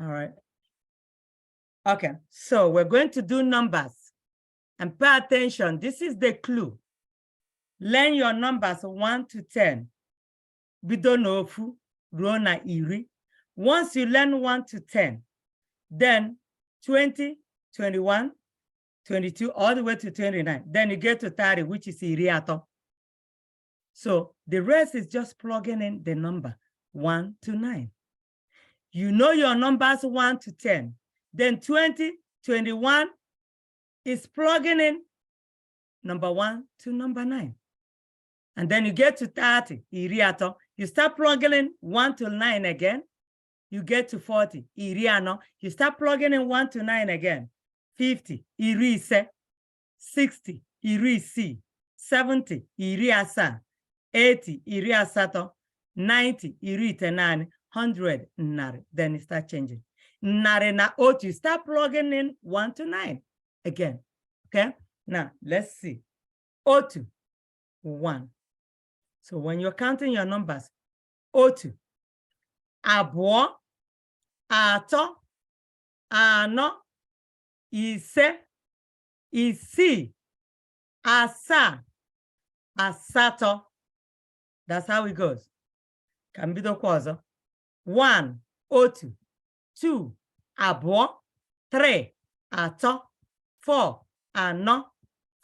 All right. Okay, so we're going to do numbers. And pay attention, this is the clue. Learn your numbers 1 to 10. Bido n'ofu ruo na iri. Once you learn 1 to 10, then 20, 21, 22, all the way to 29. Then you get to 30, which is iri ato. So the rest is just plugging in the number 1 to 9. You know your numbers 1 to 10. Then 20, 21 is plugging in number 1 to number 9. And then you get to 30, iri ato. You start plugging in 1 to 9 again. You get to 40, iri ano. You start plugging in 1 to 9 again. 50, iri ise. 60, iri isii. 70, iri asa. 80, iri asato. 90, iri itenani. 100, nari. Then you start changing. Nari na otu. You start plugging in 1 to 9 again. Okay? Now, let's see. Otu, 1. So when you're counting your numbers, otu, abụọ, atọ, anọ, ise, isii, asaa, asatọ. That's how it goes. Can be the cause. 1, otu, 2, abụọ, 3, atọ, 4, anọ,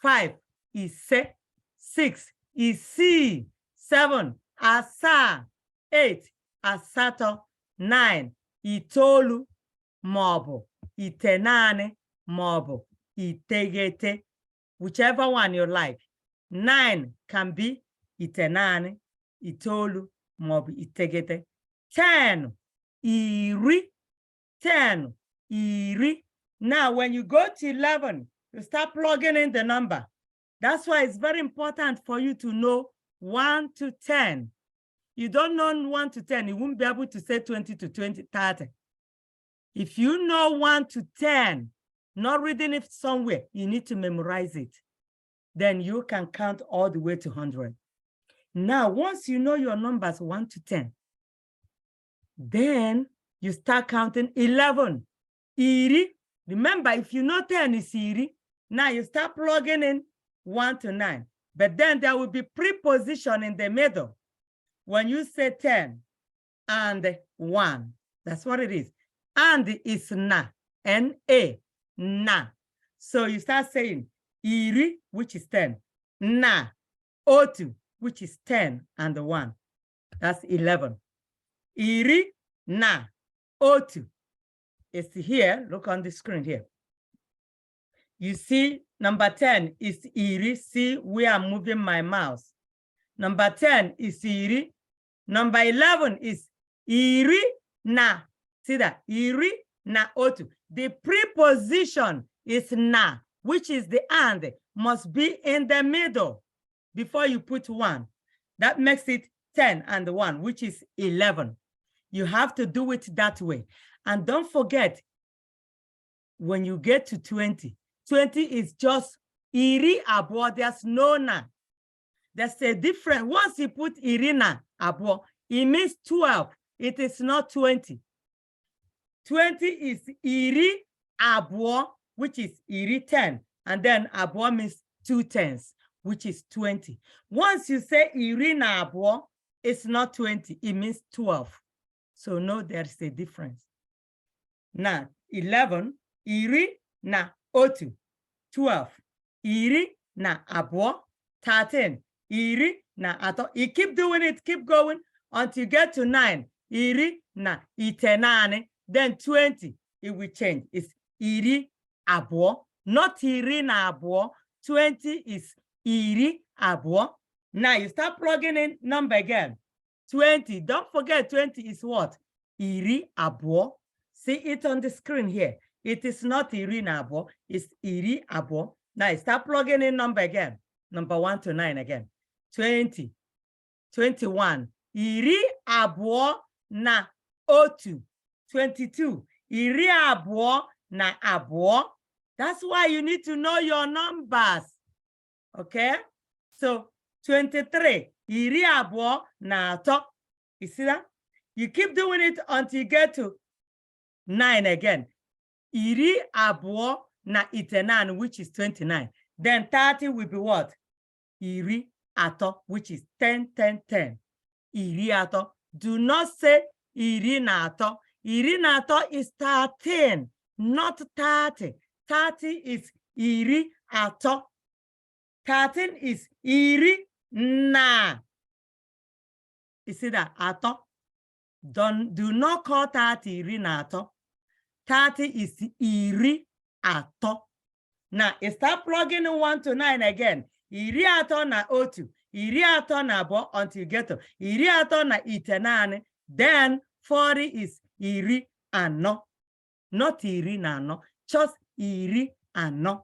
5, ise, 6, isii, 7, asaa, 8, asatọ, 9, itoolu, maọbụ itenani, maọbụ iteghete, whichever one you like. 9 can be itenani, itoolu, maọbụ iteghete. 10, iri, 10, iri. Now, when you go to 11, you start plugging in the number. That's why it's very important for you to know 1 to 10. You don't know 1 to 10, you won't be able to say 20 to 30. If you know 1 to 10, not reading it somewhere, you need to memorize it. Then you can count all the way to 100. Now, once you know your numbers 1 to 10, then you start counting 11. Iri. Remember, if you know 10 is iri, now you start plugging in 1 to 9. But then there will be preposition in the middle. When you say 10 and 1, that's what it is. And is na, N-A, na. So you start saying iri, which is 10, na, otu, which is 10 and 1. That's 11. Iri, na, otu. It's here. Look on the screen here. You see, number 10 is iri. See where I'm moving my mouse. Number 10 is iri. Number 11 is iri na. See that? Iri na otu. The preposition is na, which is the and, must be in the middle before you put 1. That makes it 10 and 1, which is 11. You have to do it that way. And don't forget, when you get to 20, 20 is just iri abo. There's no na. There's a difference. Once you put iri na abo, it means 12. It is not 20. 20 is iri abo, which is iri 10. And then abo means 2 10s, which is 20. Once you say iri na abo, it's not 20. It means 12. So no, there's a difference. Now, 11, iri na otu, 12, iri na abo, 13, iri na ato. You keep doing it, keep going until you get to 9, iri na itenane. Then 20, it will change. It's iri abo, not iri na abo. 20 is iri abo. Now you start plugging in number again. 20, don't forget 20 is what? Iri abo. See it on the screen here. It is not iri na abo, it's iri abo. Now start plugging in number again. Number 1 to 9 again. 20, 21, iri abo na otu. 22, iri abo na abo. That's why you need to know your numbers. Okay? So 23, iri abo na ato. You see that? You keep doing it until you get to 9 again. Iri abụọ na itenan, which is 29. Then 30 will be what? Iri atọ, which is 10, 10, 10. Iri atọ. Do not say iri na atọ. Iri na atọ is 13, not 30. 30 is iri atọ. 13 is iri na. You see that? Atọ. Do not call 30 iri na atọ. 30 is iri atọ. Now, start plugging in 1 to 9 again. Iri atọ na otu. Iri atọ na abụọ until you get to iri atọ na itenan. Then 40 is iri anọ. Not iri na anọ. Just iri anọ.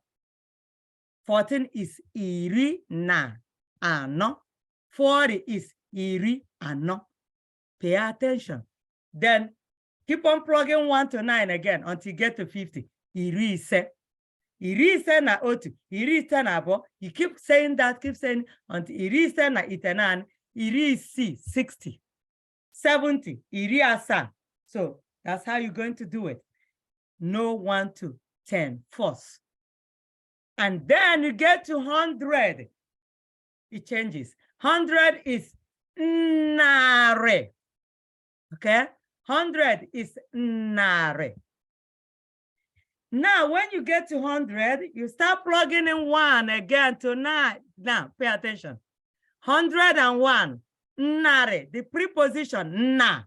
14 is iri na anọ. 40 is iri anọ. Pay attention. Then keep on plugging 1 to 9 again until you get to 50. Iri ise. Iri ise na otu. Iri ise na abụọ. You keep saying that, keep saying until iri ise na itenan. Iri isi, 60. 70. Iri asa. So that's how you're going to do it. No 1 to 10 first. And then you get to 100. It changes. 100 is nare. Okay? 100 is nare. Now, when you get to 100, you start plugging in 1 again to 9. Now, pay attention. 101, nare, the preposition na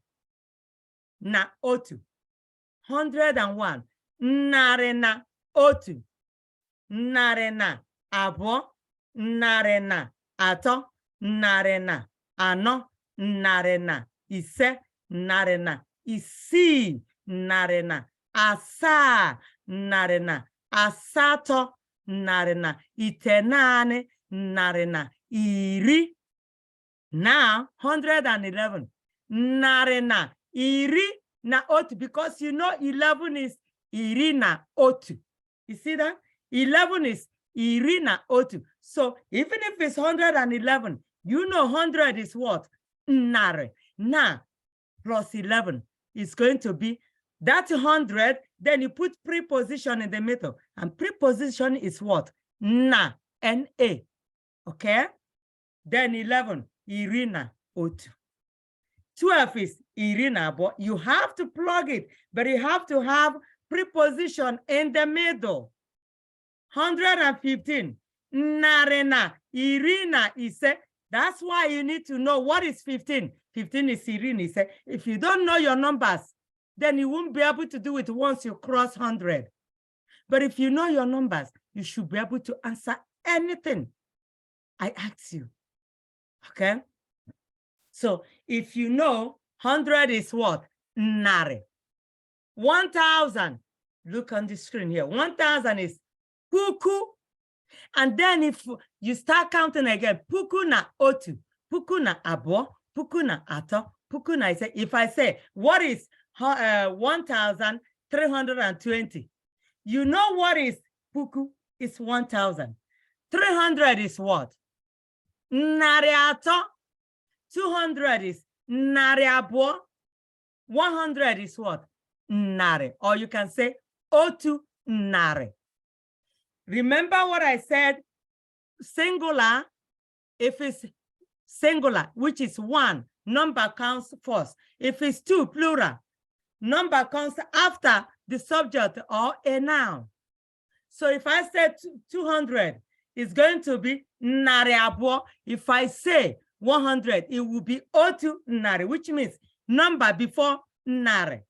otu. 101, nare na otu. Nare na abụọ. Nare na atọ. Nare na anọ. Nare na ise. Nare na isii. Nare na asaa. Nare na asatọ. Nare na itenaani. Nare na iri. Now 111. Nare na iri na otu, because you know 11 is iri na otu. You see that? 11 is iri na otu. So even if it's 111, you know 100 is what? Nare. Now plus 11 is going to be that 100. Then you put preposition in the middle, and preposition is what? Na, N-A. Okay? Then 11, iri na otu. 12 is iri na abụọ. You have to plug it, but you have to have preposition in the middle. 115, nare na iri na ise. That's why you need to know what is 15. 15 is iri na ise. If you don't know your numbers, then you won't be able to do it once you cross 100. But if you know your numbers, you should be able to answer anything I ask you. Okay? So if you know 100 is what? Nare. 1,000, look on the screen here. 1,000 is puku. And then if you start counting again, puku na otu, puku na abụọ, puku na atọ, puku na ise. If I say, what is 1,320? You know what is puku? It's 1,000. 300 is what? Narị atọ. 200 is narị abụọ. 100 is what? Narị. Or you can say otu narị. Remember what I said? Singular, if it's singular, which is 1, number comes first. If it's 2, plural, number comes after the subject or a noun. So if I say 200, it's going to be narị abụọ. If I say 100, it will be otu narị, which means number before narị.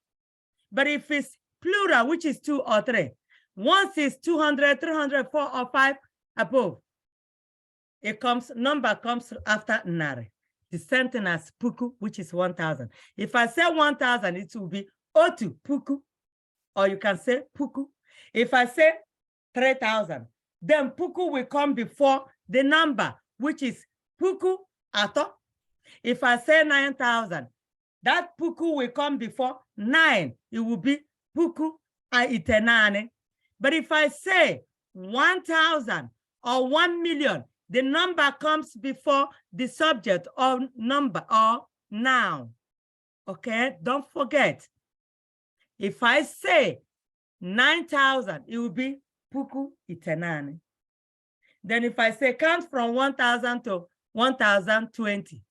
But if it's plural, which is 2 or 3, once it's 200, 300, 4 or 5 above, it comes, number comes after narị. The same thing as puku, which is 1,000. If I say 1,000, it will be otu puku, or you can say puku. If I say 3,000, then puku will come before the number, which is puku atọ. If I say 9,000, that puku will come before 9. It will be puku itenaani. But if I say 1,000 or 1,000,000, the number comes before the subject or number or noun. Okay, don't forget. If I say 9,000, it will be puku itenani. Then if I say count from 1,000 to 1,020,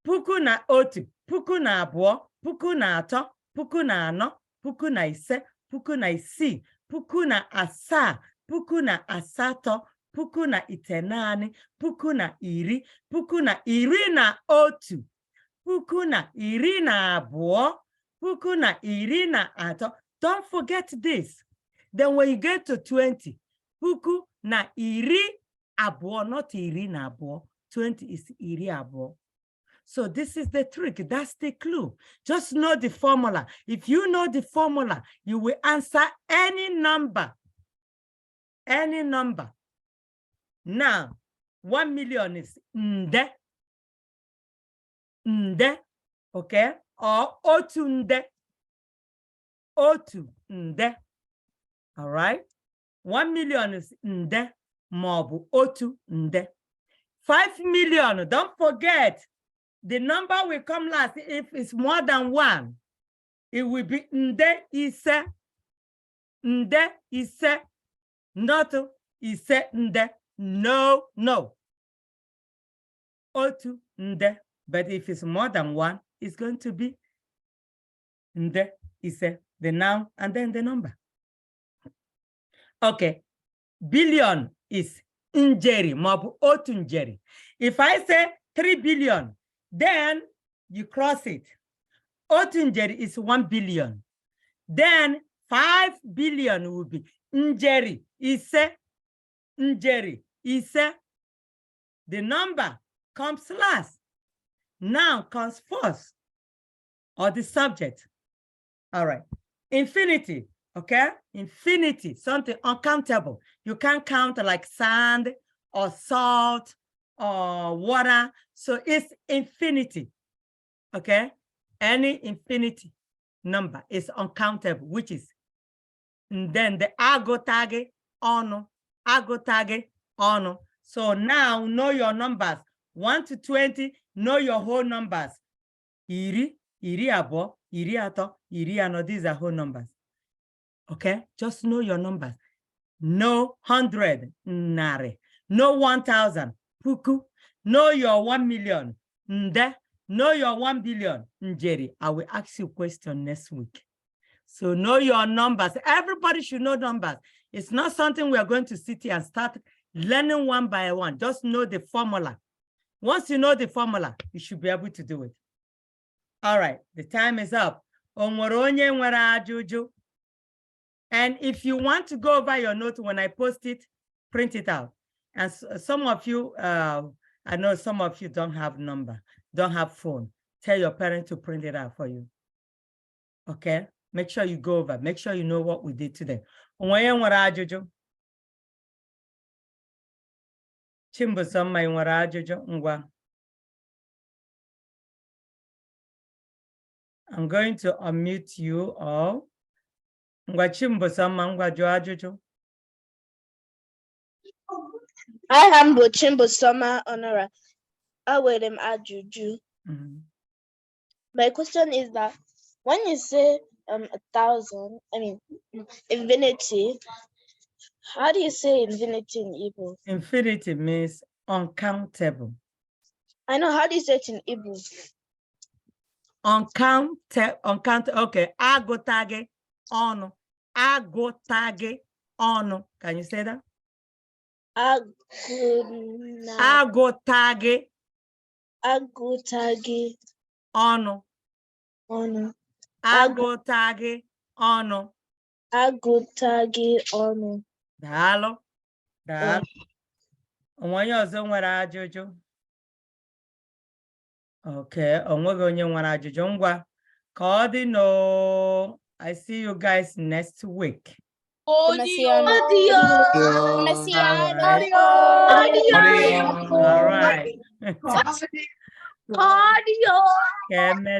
puku na otu, puku na abụọ, puku na atọ, puku na anọ, puku na ise, puku na isii, puku na asaa, puku na asatọ, puku na itenani, puku na iri na otu, puku na iri na abụọ, puku na iri na atọ. Don't forget this. Then when you get to 20, puku na iri abụọ, not iri na abụọ. 20 is iri abụọ. So this is the trick. That's the clue. Just know the formula. If you know the formula, you will answer any number. Any number. Now, 1 million is nde. Nde. Okay? Or otu nde. Otu nde. All right? 1 million is nde. Maọbụ otu nde. 5 million. Don't forget. The number will come last. If it's more than 1, it will be nde ise. Nde ise. Not ise nde. No, no. Otu nde. But if it's more than 1, it's going to be nde ise, the noun and then the number. Okay. Billion is njeri, mabu otu njeri. If I say 3 billion, then you cross it. Otu njeri is 1 billion. Then 5 billion will be njeri, ise, njeri, ise. The number comes last. Noun comes first, or the subject. All right. Infinity, okay? Infinity, something uncountable. You can't count like sand or salt or water. So it's infinity, okay? Any infinity number is uncountable, which is, and then the agotage ono, agotage ono. So now know your numbers. 1 to 20, know your whole numbers. Iri, iri abo, iri ato, iri ano, these are whole numbers. Okay, just know your numbers. No 100, nare. No 1,000, puku. Know your 1 million, nde. Know your 1 billion, njeri. I will ask you a question next week. So know your numbers. Everybody should know numbers. It's not something we are going to sit here and start learning one by one. Just know the formula. Once you know the formula, you should be able to do it. All right, the time is up. And if you want to go over your note when I post it, print it out. And some of you, I know some of you don't have number, don't have phone. Tell your parents to print it out for you. Okay? Make sure you go over. Make sure you know what we did today. Chimbusoma nwere ajụjụ ngwa. I'm going to unmute you all. Ngwa Chimbusoma ngwa jụọ ajụjụ. I am Chimbusoma Honora. I will ajụjụ. My question is that when you say 1,000, I mean infinity, how do you say infinity in Igbo? Infinity means uncountable. I know. How do you say it in Igbo? Uncountable. Okay. Agotage ono. Agotage ono. Can you say that? Agotage. Agotage ono. ono. Agotage ono. Agotage ono. Daalụ. Daalụ. Onye ọzọ nwere ajụjụ? Okay, onwego onye nwere ajụjụ. Ngwa ka ọ dị no. I see you guys next week. Audio. All right. Audio.